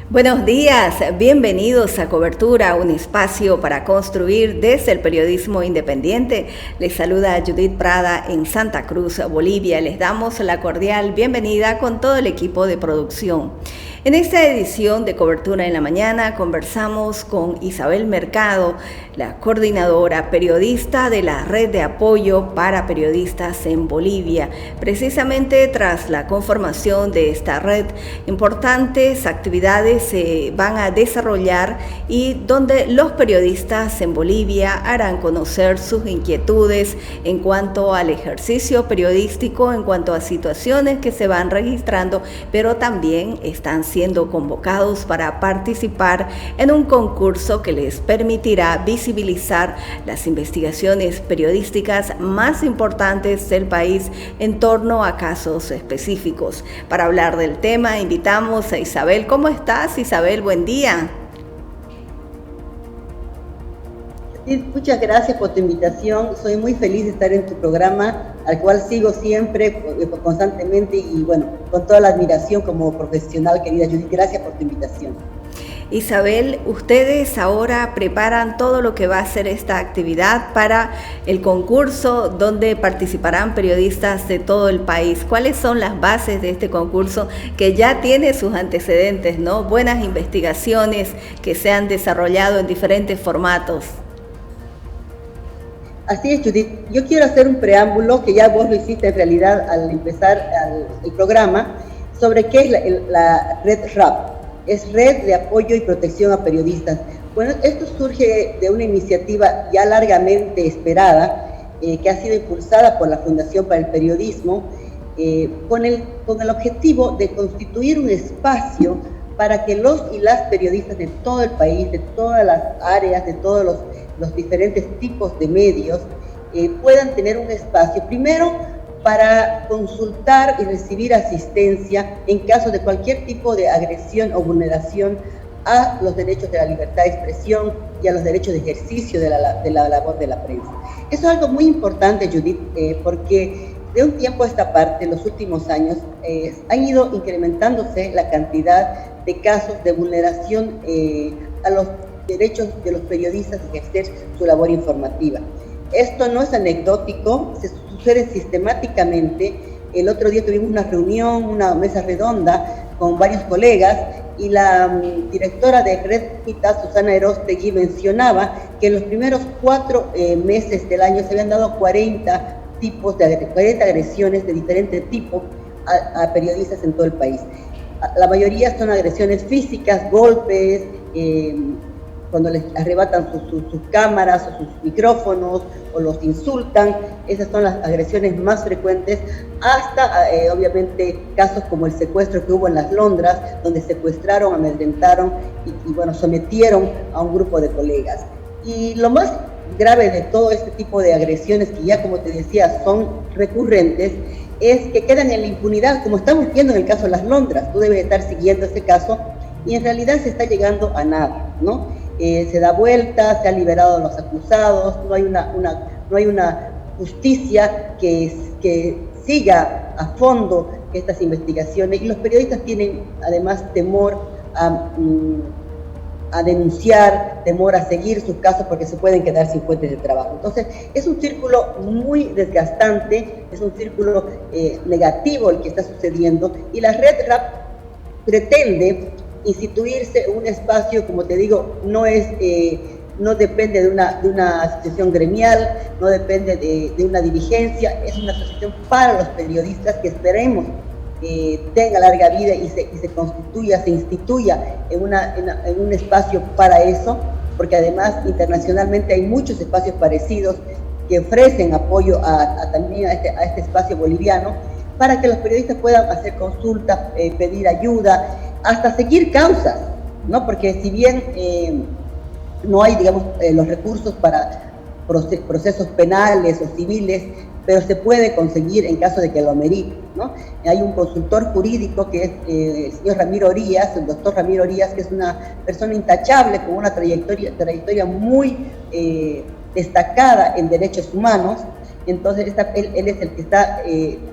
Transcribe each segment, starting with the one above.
Buenos días, bienvenidos a Cobertura, un espacio para construir desde el periodismo independiente. Les saluda Judith Prada en Santa Cruz, Bolivia. Les damos la cordial bienvenida con todo el equipo de producción. En esta edición de Cobertura en la Mañana conversamos con Isabel Mercado, la coordinadora periodista de la Red de Apoyo para Periodistas en Bolivia. Precisamente tras la conformación de esta red, importantes actividades se van a desarrollar y donde los periodistas en Bolivia harán conocer sus inquietudes en cuanto al ejercicio periodístico, en cuanto a situaciones que se van registrando, pero también están siendo convocados para participar en un concurso que les permitirá visibilizar las investigaciones periodísticas más importantes del país en torno a casos específicos. Para hablar del tema, invitamos a Isabel. ¿Cómo estás, Isabel? Buen día. Muchas gracias por tu invitación. Soy muy feliz de estar en tu programa, al cual sigo siempre, constantemente y bueno, con toda la admiración como profesional, querida Judith. Gracias por tu invitación. Isabel, ustedes ahora preparan todo lo que va a ser esta actividad para el concurso donde participarán periodistas de todo el país. ¿Cuáles son las bases de este concurso que ya tiene sus antecedentes, ¿no? Buenas investigaciones que se han desarrollado en diferentes formatos. Así es, Judith. Yo quiero hacer un preámbulo, que ya vos lo hiciste en realidad al empezar el programa, sobre qué es la Red RAP. Es Red de Apoyo y Protección a Periodistas. Bueno, esto surge de una iniciativa ya largamente esperada, que ha sido impulsada por la Fundación para el Periodismo, con el objetivo de constituir un espacio para que los y las periodistas de todo el país, de todas las áreas, de todos los diferentes tipos de medios, puedan tener un espacio, primero para consultar y recibir asistencia en caso de cualquier tipo de agresión o vulneración a los derechos de la libertad de expresión y a los derechos de ejercicio de la labor de la prensa. Eso es algo muy importante, Judith, porque de un tiempo a esta parte, en los últimos años, han ido incrementándose la cantidad de casos de vulneración a los derechos de los periodistas de ejercer su labor informativa. Esto no es anecdótico, se sucede sistemáticamente. El otro día tuvimos una reunión, una mesa redonda con varios colegas y la directora de Red PITA, Susana Erostegui, mencionaba que en los primeros 4 meses del año se habían dado 40 agresiones de diferente tipo a periodistas en todo el país. La mayoría son agresiones físicas, golpes, cuando les arrebatan sus cámaras o sus micrófonos o los insultan. Esas son las agresiones más frecuentes, hasta obviamente casos como el secuestro que hubo en las Londras, donde secuestraron, amedrentaron y bueno, sometieron a un grupo de colegas. Y lo más grave de todo este tipo de agresiones, que ya como te decía son recurrentes, es que quedan en la impunidad, como estamos viendo en el caso de las Londras. Tú debes estar siguiendo ese caso y en realidad se está llegando a nada, ¿no? Se da vuelta, se han liberado a los acusados, no hay una justicia que siga a fondo estas investigaciones, y los periodistas tienen además temor a denunciar, temor a seguir sus casos porque se pueden quedar sin fuentes de trabajo. Entonces es un círculo muy desgastante, es un círculo negativo el que está sucediendo, y la Red RAP pretende instituirse un espacio, como te digo, no depende de una asociación gremial, no depende de una dirigencia, es una asociación para los periodistas que esperemos tenga larga vida y se constituya, se instituya en un espacio para eso, porque además internacionalmente hay muchos espacios parecidos que ofrecen apoyo también a este espacio boliviano, para que los periodistas puedan hacer consultas, pedir ayuda, hasta seguir causas, ¿no? Porque si bien no hay, digamos, los recursos para procesos penales o civiles, pero se puede conseguir en caso de que lo amerite, ¿no? Hay un consultor jurídico que es el señor Ramiro Orías, el doctor Ramiro Orías, que es una persona intachable con una trayectoria muy destacada en derechos humanos, Entonces él es el que está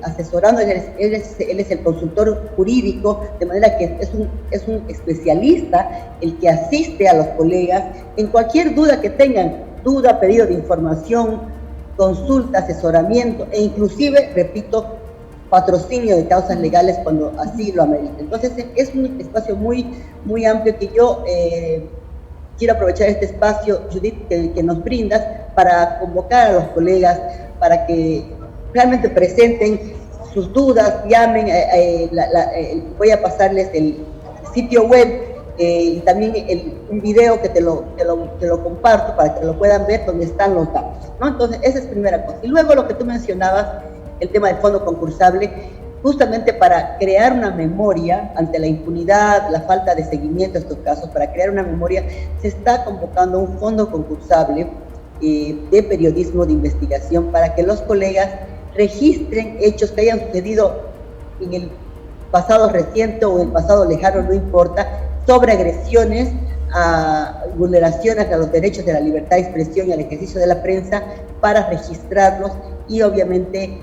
asesorando, él es el consultor jurídico, de manera que es un especialista el que asiste a los colegas en cualquier duda que tengan, duda, pedido de información, consulta, asesoramiento e inclusive, repito, patrocinio de causas legales cuando así lo amerita. Entonces es un espacio muy, muy amplio que yo quiero aprovechar este espacio, Judith, que nos brindas para convocar a los colegas para que realmente presenten sus dudas, llamen, voy a pasarles el sitio web y también un video que te lo comparto para que lo puedan ver donde están los datos, ¿no? Entonces esa es primera cosa. Y luego lo que tú mencionabas, el tema del fondo concursable, justamente para crear una memoria ante la impunidad, la falta de seguimiento de estos casos, para crear una memoria, se está convocando un fondo concursable de periodismo de investigación para que los colegas registren hechos que hayan sucedido en el pasado reciente o en el pasado lejano, no importa, sobre agresiones, a vulneraciones a los derechos de la libertad de expresión y al ejercicio de la prensa, para registrarlos y obviamente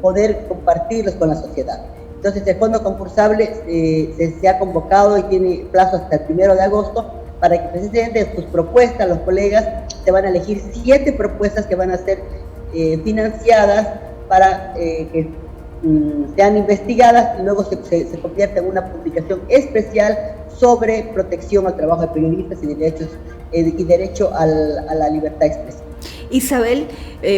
poder compartirlos con la sociedad. Entonces el fondo concursable se ha convocado y tiene plazo hasta el 1 de agosto para que precisamente sus propuestas, los colegas se van a elegir 7 propuestas que van a ser financiadas para que sean investigadas y luego se convierta en una publicación especial sobre protección al trabajo de periodistas y derecho a la libertad de expresión. Isabel,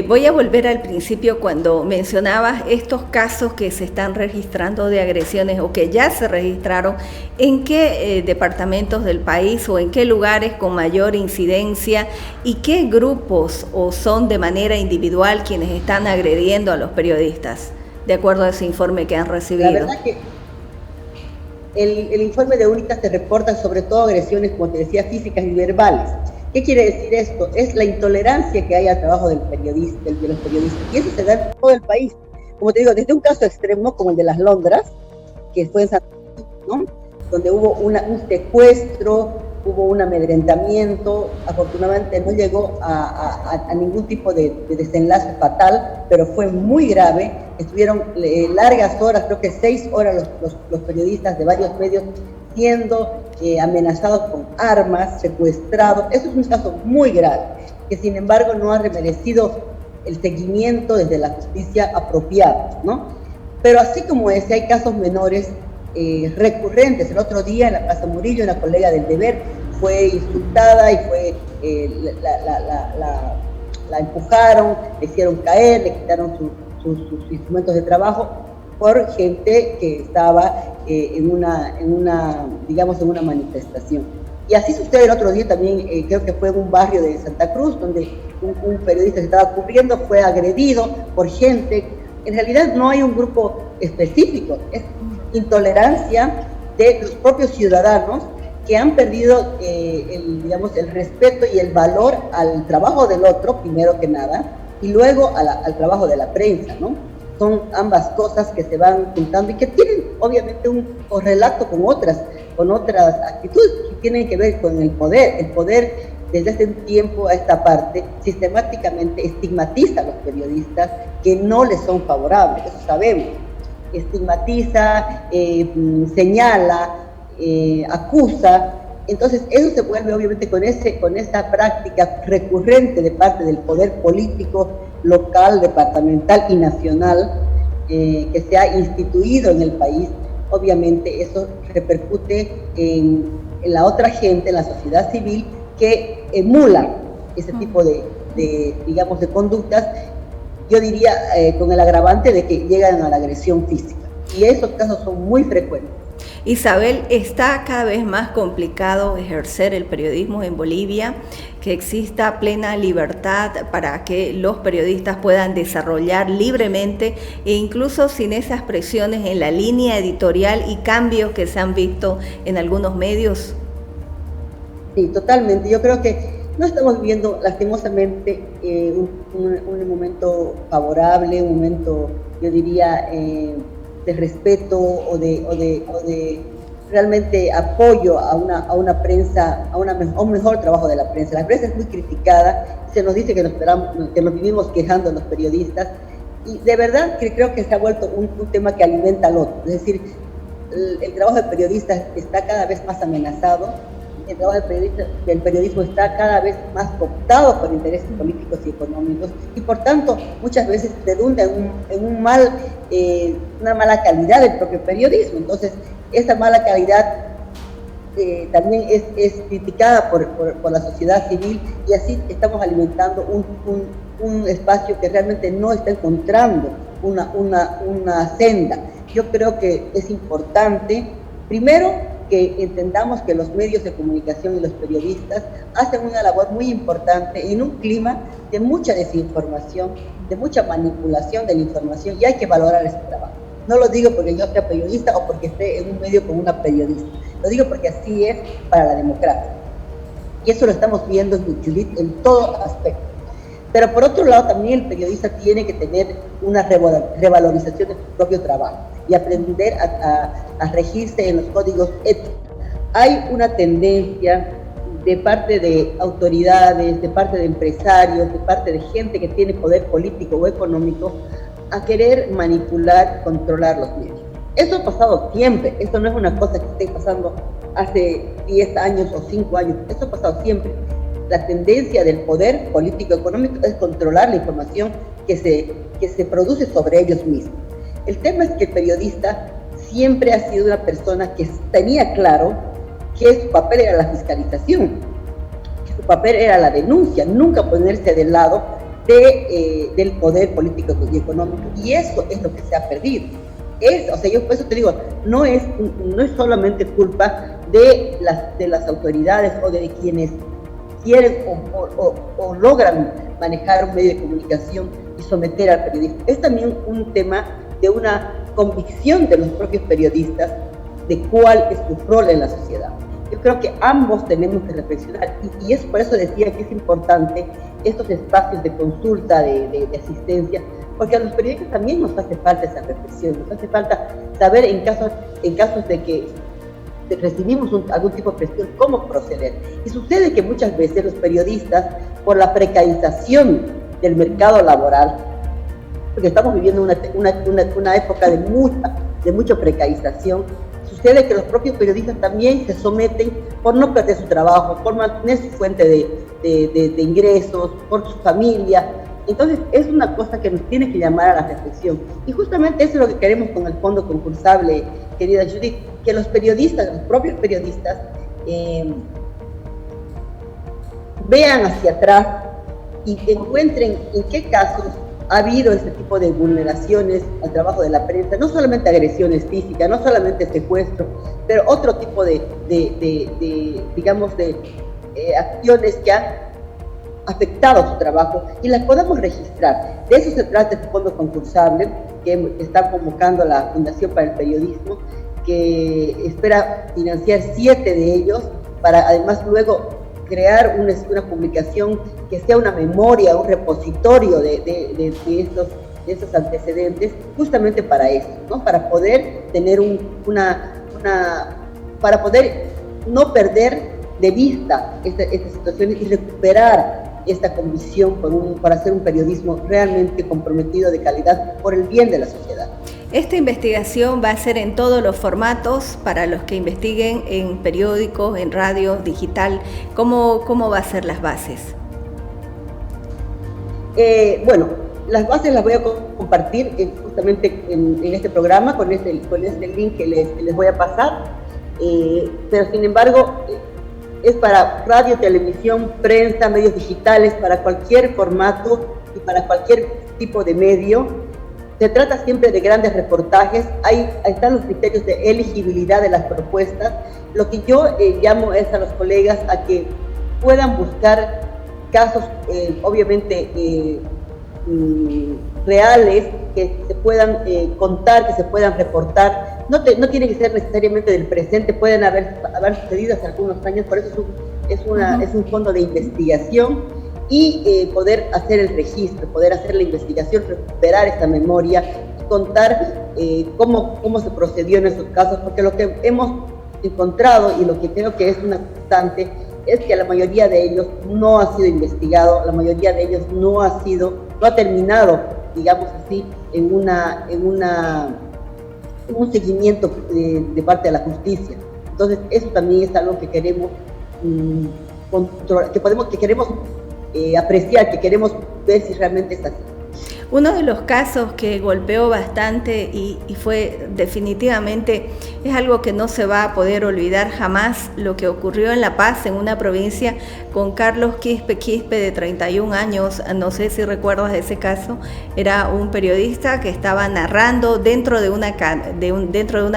voy a volver al principio cuando mencionabas estos casos que se están registrando de agresiones o que ya se registraron. ¿En qué departamentos del país o en qué lugares con mayor incidencia y qué grupos o son de manera individual quienes están agrediendo a los periodistas, de acuerdo a ese informe que han recibido? La verdad que el informe de UNITA se reporta sobre todo agresiones, como te decía, físicas y verbales. ¿Qué quiere decir esto? Es la intolerancia que hay al trabajo de los periodistas, y eso se da en todo el país. Como te digo, desde un caso extremo como el de las Londras, que fue en Santa Cruz, ¿no? Donde hubo un secuestro, hubo un amedrentamiento, afortunadamente no llegó a ningún tipo de desenlace fatal, pero fue muy grave. Estuvieron largas horas, creo que 6 horas los periodistas de varios medios siendo amenazados con armas, secuestrados. Eso es un caso muy grave, que sin embargo no ha merecido el seguimiento desde la justicia apropiado, ¿no? Pero así como ese, hay casos menores recurrentes. El otro día en la Plaza Murillo, una colega del Deber fue insultada y la empujaron, le hicieron caer, le quitaron sus instrumentos de trabajo por gente que estaba en una manifestación. Y así sucede el otro día también, creo que fue en un barrio de Santa Cruz, donde un periodista que estaba cubriendo fue agredido por gente. En realidad no hay un grupo específico, es intolerancia de los propios ciudadanos que han perdido el respeto y el valor al trabajo del otro, primero que nada, y luego al trabajo de la prensa, ¿no? Son ambas cosas que se van juntando y que tienen obviamente un correlato con otras actitudes que tienen que ver con el poder. El poder desde hace un tiempo a esta parte sistemáticamente estigmatiza a los periodistas que no les son favorables, eso sabemos. Estigmatiza, señala, acusa. Entonces eso se vuelve obviamente con esa práctica recurrente de parte del poder político local, departamental y nacional que se ha instituido en el país. Obviamente eso repercute en la otra gente, en la sociedad civil, que emula ese tipo de conductas, yo diría con el agravante de que llegan a la agresión física. Y esos casos son muy frecuentes. Isabel, está cada vez más complicado ejercer el periodismo en Bolivia, que exista plena libertad para que los periodistas puedan desarrollar libremente e incluso sin esas presiones en la línea editorial y cambios que se han visto en algunos medios. Sí, totalmente. Yo creo que no estamos viviendo lastimosamente un momento favorable, un momento, yo diría, de respeto o de realmente apoyo a una prensa, a un mejor trabajo de la prensa. La prensa es muy criticada, se nos dice que nos vivimos quejando los periodistas, y de verdad que creo que se ha vuelto un tema que alimenta al otro. Es decir, el trabajo del periodista está cada vez más amenazado, el trabajo del periodismo está cada vez más cooptado por intereses políticos y económicos, y por tanto muchas veces redunda en una mala calidad del propio periodismo. Entonces, esa mala calidad también es criticada por la sociedad civil, y así estamos alimentando un espacio que realmente no está encontrando una senda. Yo creo que es importante, primero, que entendamos que los medios de comunicación y los periodistas hacen una labor muy importante en un clima de mucha desinformación, de mucha manipulación de la información, y hay que valorar ese trabajo. No lo digo porque yo sea periodista o porque esté en un medio con una periodista, lo digo porque así es para la democracia. Y eso lo estamos viendo, Judith, en todo aspecto. Pero por otro lado, también el periodista tiene que tener una revalorización de su propio trabajo y aprender a regirse en los códigos éticos. Hay una tendencia de parte de autoridades, de parte de empresarios, de parte de gente que tiene poder político o económico, a querer manipular, controlar los medios. Eso ha pasado siempre, esto no es una cosa que esté pasando hace 10 años o 5 años, eso ha pasado siempre. La tendencia del poder político económico es controlar la información que se produce sobre ellos mismos. El tema es que el periodista siempre ha sido una persona que tenía claro que su papel era la fiscalización, que su papel era la denuncia, nunca ponerse del lado del poder político y económico, y eso es lo que se ha perdido. Yo por eso te digo, no es solamente culpa de las autoridades o de quienes quieren o logran manejar un medio de comunicación y someter al periodista. Es también un tema de una convicción de los propios periodistas de cuál es su rol en la sociedad. Yo creo que ambos tenemos que reflexionar, y es por eso decía que es importante estos espacios de consulta, de asistencia, porque a los periodistas también nos hace falta esa reflexión, nos hace falta saber en casos de que recibimos algún tipo de presión, cómo proceder. Y sucede que muchas veces los periodistas, por la precarización del mercado laboral, porque estamos viviendo una época de mucha precarización, sucede que los propios periodistas también se someten por no perder su trabajo, por mantener su fuente de ingresos, por su familia. Entonces es una cosa que nos tiene que llamar a la reflexión, y justamente eso es lo que queremos con el fondo concursable, querida Judith, que los propios periodistas vean hacia atrás y encuentren en qué casos ha habido este tipo de vulneraciones al trabajo de la prensa, no solamente agresiones físicas, no solamente secuestro, pero otro tipo de acciones que han afectado su trabajo, y las podamos registrar. De eso se trata este fondo concursable que está convocando la Fundación para el Periodismo, que espera financiar 7 de ellos, para además luego crear una publicación que sea una memoria, un repositorio de estos antecedentes, justamente para eso, ¿no? Para poder tener para poder no perder de vista estas situaciones y recuperar esta convicción para hacer un periodismo realmente comprometido, de calidad, por el bien de la sociedad. Esta investigación va a ser en todos los formatos para los que investiguen en periódicos, en radio, digital. ¿Cómo va a ser las bases? Bueno, las bases las voy a compartir justamente en este programa con este link que les voy a pasar, pero sin embargo es para radio, televisión, prensa, medios digitales, para cualquier formato y para cualquier tipo de medio. Se trata siempre de grandes reportajes, ahí están los criterios de elegibilidad de las propuestas. Lo que yo llamo es a los colegas a que puedan buscar casos, obviamente, reales, que se puedan contar, que se puedan reportar. No tiene que ser necesariamente del presente, pueden haber sucedido hace algunos años, por eso es un fondo de investigación, y poder hacer el registro, poder hacer la investigación, recuperar esta memoria y contar cómo se procedió en esos casos, porque lo que hemos encontrado, y lo que creo que es una constante, es que la mayoría de ellos no ha sido investigado, la mayoría de ellos no ha terminado, digamos así, en un seguimiento de parte de la justicia. Entonces, eso también es algo que queremos controlar, que queremos apreciar, que queremos ver si realmente es así. Uno de los casos que golpeó bastante y fue definitivamente, es algo que no se va a poder olvidar jamás, lo que ocurrió en La Paz, en una provincia, con Carlos Quispe, de 31 años, no sé si recuerdas ese caso. Era un periodista que estaba narrando dentro de una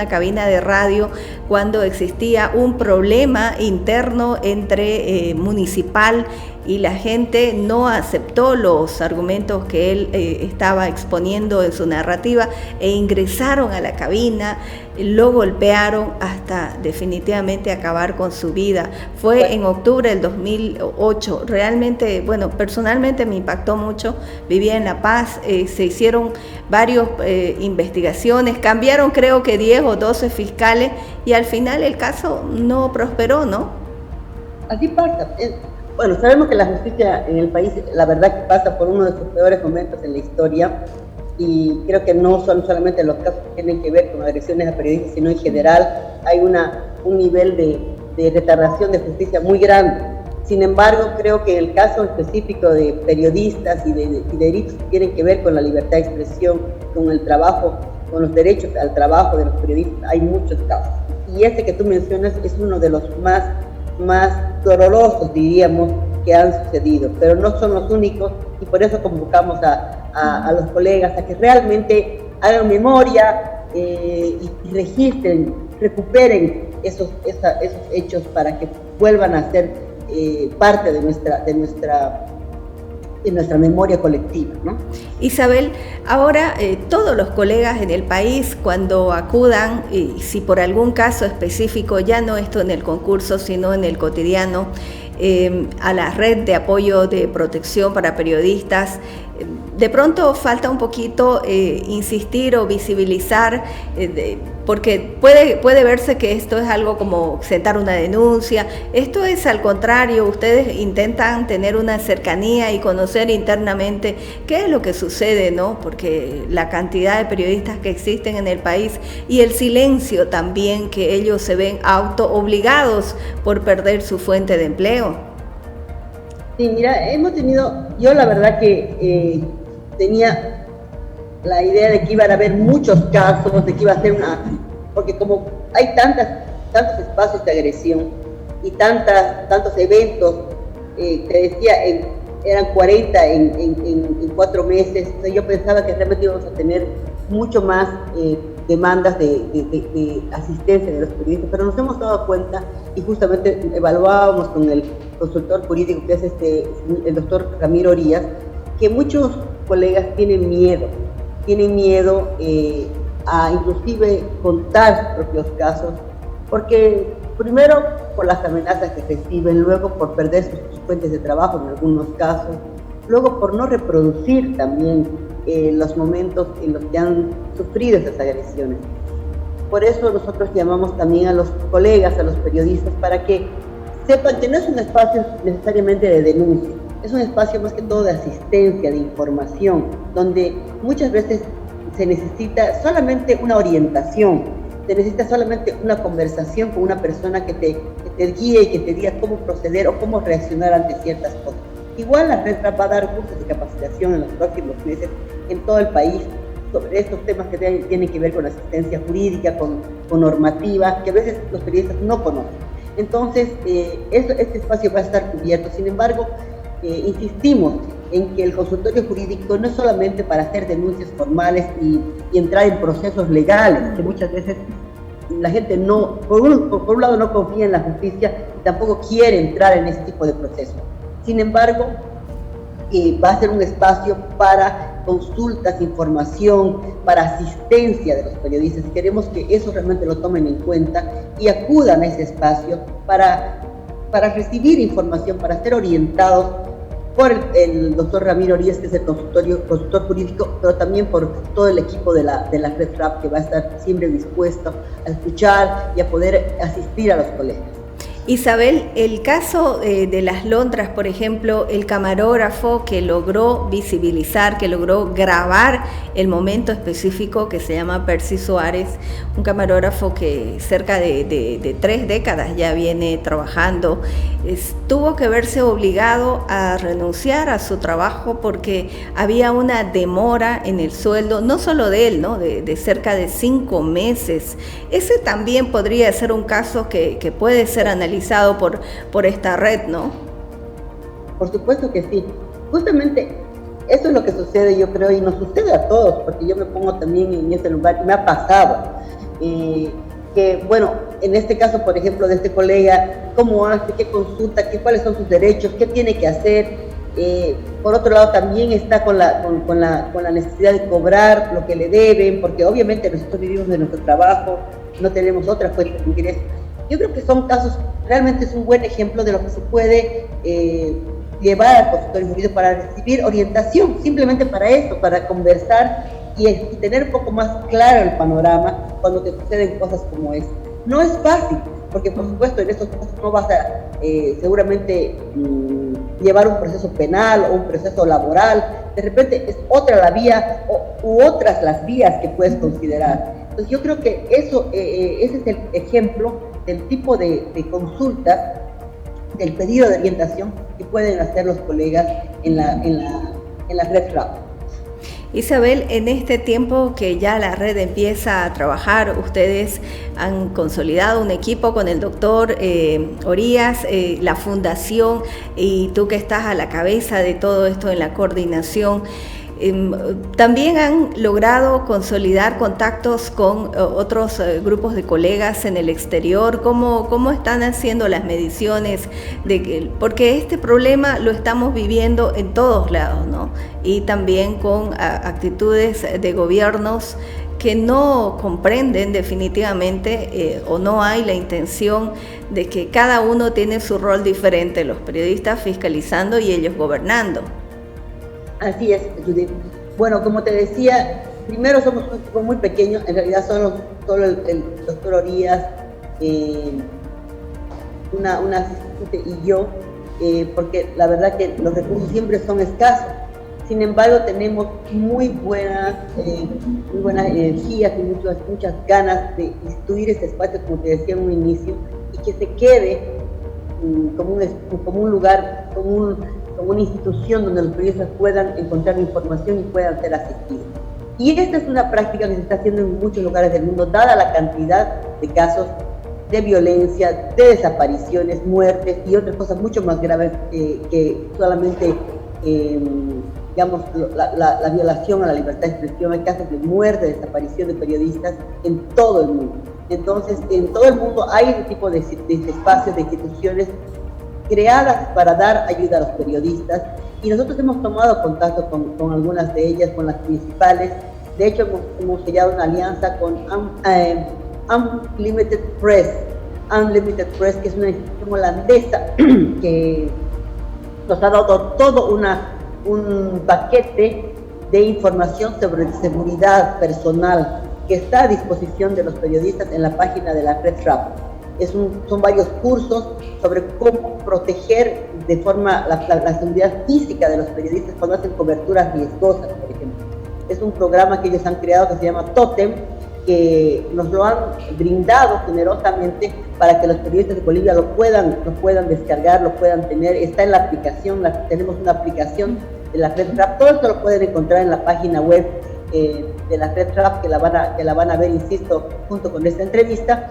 cabina de radio cuando existía un problema interno entre municipal y la gente no aceptó los argumentos que él estaba exponiendo en su narrativa e ingresaron a la cabina, lo golpearon hasta definitivamente acabar con su vida. Fue en octubre del 2008. Realmente, bueno, personalmente me impactó mucho. Vivía en La Paz, se hicieron varias investigaciones, cambiaron creo que 10 o 12 fiscales y al final el caso no prosperó, ¿no? Así pasa. Bueno, sabemos que la justicia en el país, la verdad que pasa por uno de sus peores momentos en la historia, y creo que no son solamente los casos que tienen que ver con agresiones a periodistas, sino en general hay un nivel de retardación de justicia muy grande. Sin embargo, creo que el caso específico de periodistas y de delitos que tienen que ver con la libertad de expresión, con el trabajo, con los derechos al trabajo de los periodistas, hay muchos casos. Y este que tú mencionas es uno de los más dolorosos, diríamos, que han sucedido, pero no son los únicos, y por eso convocamos a los colegas a que realmente hagan memoria y registren, recuperen esos hechos para que vuelvan a ser parte de nuestra memoria colectiva, ¿no? Isabel, ahora todos los colegas en el país, cuando acudan, y si por algún caso específico, ya no esto en el concurso, sino en el cotidiano, a la red de apoyo de protección para periodistas, de pronto falta un poquito insistir o visibilizar, porque puede verse que esto es algo como sentar una denuncia. Esto es al contrario, ustedes intentan tener una cercanía y conocer internamente qué es lo que sucede, ¿no? Porque la cantidad de periodistas que existen en el país y el silencio también, que ellos se ven obligados por perder su fuente de empleo. Sí, mira, yo la verdad que tenía la idea de que iban a haber muchos casos, de que iba a ser porque como hay tantos espacios de agresión y tantos eventos, te decía, eran 40 en 4 meses, entonces yo pensaba que realmente íbamos a tener mucho más demandas de asistencia de los periodistas, pero nos hemos dado cuenta, y justamente evaluábamos con el consultor jurídico que es el doctor Ramiro Orías, que muchos colegas tienen miedo a inclusive contar sus propios casos, porque primero por las amenazas que reciben, luego por perder sus fuentes de trabajo en algunos casos, luego por no reproducir también los momentos en los que han sufrido esas agresiones. Por eso nosotros llamamos también a los colegas, a los periodistas, para que sepan que no es un espacio necesariamente de denuncia, es un espacio más que todo de asistencia, de información, donde muchas veces se necesita solamente una orientación, se necesita solamente una conversación con una persona que te guíe y que te diga cómo proceder o cómo reaccionar ante ciertas cosas. Igual la red va a dar cursos de capacitación en los próximos meses en todo el país sobre estos temas que tienen que ver con asistencia jurídica, con normativa, que a veces los periodistas no conocen. Entonces, este espacio va a estar cubierto. Sin embargo, insistimos en que el consultorio jurídico no es solamente para hacer denuncias formales y entrar en procesos legales, que muchas veces la gente por un lado no confía en la justicia y tampoco quiere entrar en ese tipo de procesos. Sin embargo, va a ser un espacio para consultas, información, para asistencia de los periodistas, y queremos que eso realmente lo tomen en cuenta y acudan a ese espacio para recibir información, para ser orientados por el doctor Ramiro Orías, que es el consultor jurídico, pero también por todo el equipo de la Red RAP, que va a estar siempre dispuesto a escuchar y a poder asistir a los colegas. Isabel, el caso de las Londras, por ejemplo, el camarógrafo que logró visibilizar, que logró grabar el momento específico, que se llama Percy Suárez, un camarógrafo que cerca de 3 décadas ya viene trabajando, tuvo que verse obligado a renunciar a su trabajo porque había una demora en el sueldo, no solo de él, ¿no? de cerca de 5 meses. Ese también podría ser un caso que puede ser analizado por esta red, ¿no? Por supuesto que sí. Justamente eso es lo que sucede, yo creo, y nos sucede a todos, porque yo me pongo también en ese lugar y me ha pasado. Que, bueno, en este caso, por ejemplo, de este colega, ¿cómo hace? ¿Qué consulta? ¿Cuáles son sus derechos? ¿Qué tiene que hacer? Por otro lado, también está con la necesidad de cobrar lo que le deben, porque obviamente nosotros vivimos de nuestro trabajo, no tenemos otra fuente de ingresos. Yo creo que son casos, realmente es un buen ejemplo de lo que se puede llevar al consultorio jurídico para recibir orientación, simplemente para eso, para conversar y tener un poco más claro el panorama cuando te suceden cosas como esta. No es fácil, porque por supuesto en estos casos no vas a seguramente llevar un proceso penal o un proceso laboral, de repente es otra la vía u otras las vías que puedes considerar. Entonces yo creo que ese es el ejemplo del tipo de consultas, del pedido de orientación que pueden hacer los colegas en la red RAP. Isabel, en este tiempo que ya la red empieza a trabajar, ustedes han consolidado un equipo con el doctor Orías, la fundación, y tú que estás a la cabeza de todo esto en la coordinación. También han logrado consolidar contactos con otros grupos de colegas en el exterior. ¿Cómo están haciendo las mediciones? Porque este problema lo estamos viviendo en todos lados, ¿no? Y también con actitudes de gobiernos que no comprenden definitivamente o no hay la intención de que cada uno tiene su rol diferente, los periodistas fiscalizando y ellos gobernando. Así es, Judith. Bueno, como te decía, primero somos un equipo muy pequeño, en realidad solo el doctor Orías, una asistente y yo, porque la verdad que los recursos siempre son escasos. Sin embargo, tenemos muy buenas energías y muchas ganas de instituir este espacio, como te decía en un inicio, y que se quede como un lugar, como una institución donde los periodistas puedan encontrar información y puedan ser asistidos. Y esta es una práctica que se está haciendo en muchos lugares del mundo, dada la cantidad de casos de violencia, de desapariciones, muertes y otras cosas mucho más graves que solamente, digamos, la violación a la libertad de expresión. Hay casos de muerte, de desaparición de periodistas en todo el mundo. Entonces, en todo el mundo hay este tipo de espacios, de instituciones creadas para dar ayuda a los periodistas, y nosotros hemos tomado contacto con algunas de ellas, con las principales. De hecho, hemos sellado una alianza con Unlimited Press, que es una institución holandesa que nos ha dado todo un paquete de información sobre seguridad personal que está a disposición de los periodistas en la página de la Red RAP. Son varios cursos sobre cómo proteger de forma la seguridad física de los periodistas cuando hacen coberturas riesgosas, por ejemplo. Es un programa que ellos han creado que se llama Totem, que nos lo han brindado generosamente para que los periodistas de Bolivia lo puedan descargar, lo puedan tener. Está en la aplicación, tenemos una aplicación de la Red RAP. Todo esto lo pueden encontrar en la página web de la Red RAP, que la van a ver, insisto, junto con esta entrevista,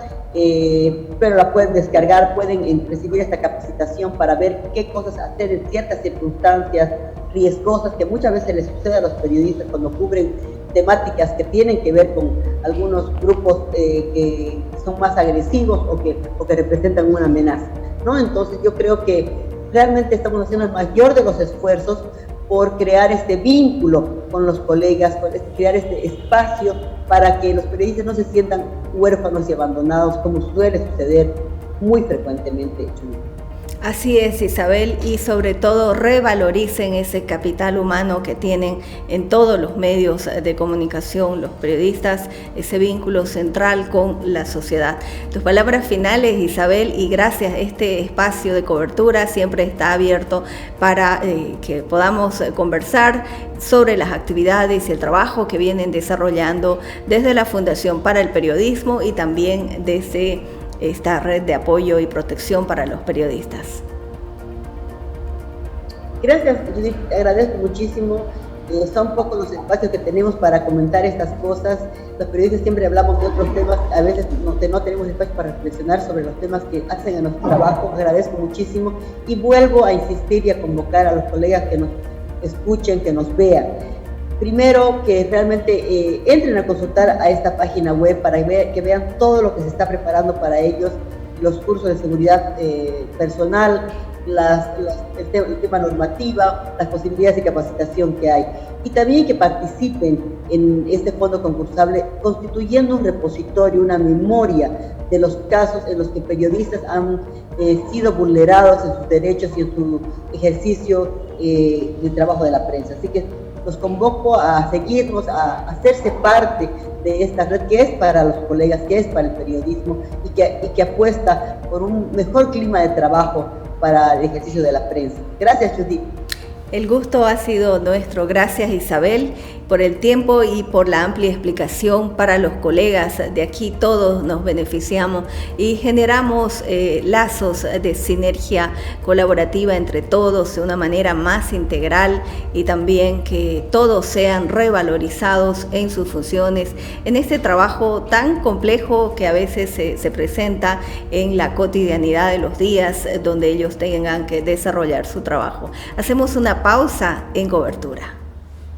pero la pueden descargar, pueden recibir esta capacitación para ver qué cosas hacer en ciertas circunstancias riesgosas que muchas veces les sucede a los periodistas cuando cubren temáticas que tienen que ver con algunos grupos que son más agresivos o que representan una amenaza, ¿no? Entonces yo creo que realmente estamos haciendo el mayor de los esfuerzos por crear este vínculo con los colegas, crear este espacio para que los periodistas no se sientan huérfanos y abandonados, como suele suceder muy frecuentemente. Así es, Isabel, y sobre todo revaloricen ese capital humano que tienen en todos los medios de comunicación, los periodistas, ese vínculo central con la sociedad. Tus palabras finales, Isabel, y gracias. Este espacio de cobertura siempre está abierto para que podamos conversar sobre las actividades y el trabajo que vienen desarrollando desde la Fundación para el Periodismo y también desde esta red de apoyo y protección para los periodistas. Gracias, Judith, te agradezco muchísimo. Son pocos los espacios que tenemos para comentar estas cosas. Los periodistas siempre hablamos de otros temas, a veces no tenemos espacio para reflexionar sobre los temas que hacen a nuestro trabajo. Agradezco muchísimo y vuelvo a insistir y a convocar a los colegas que nos escuchen, que nos vean. Primero, que realmente entren a consultar a esta página web para que vean todo lo que se está preparando para ellos, los cursos de seguridad personal, el tema normativa, las posibilidades de capacitación que hay. Y también que participen en este fondo concursable constituyendo un repositorio, una memoria de los casos en los que periodistas han sido vulnerados en sus derechos y en su ejercicio del trabajo de la prensa. Así que los convoco a seguirnos, a hacerse parte de esta red que es para los colegas, que es para el periodismo y que apuesta por un mejor clima de trabajo para el ejercicio de la prensa. Gracias, Judith. El gusto ha sido nuestro. Gracias, Isabel, por el tiempo y por la amplia explicación para los colegas. De aquí todos nos beneficiamos y generamos lazos de sinergia colaborativa entre todos de una manera más integral y también que todos sean revalorizados en sus funciones en este trabajo tan complejo que a veces se presenta en la cotidianidad de los días donde ellos tengan que desarrollar su trabajo. Hacemos una pausa en Cobertura.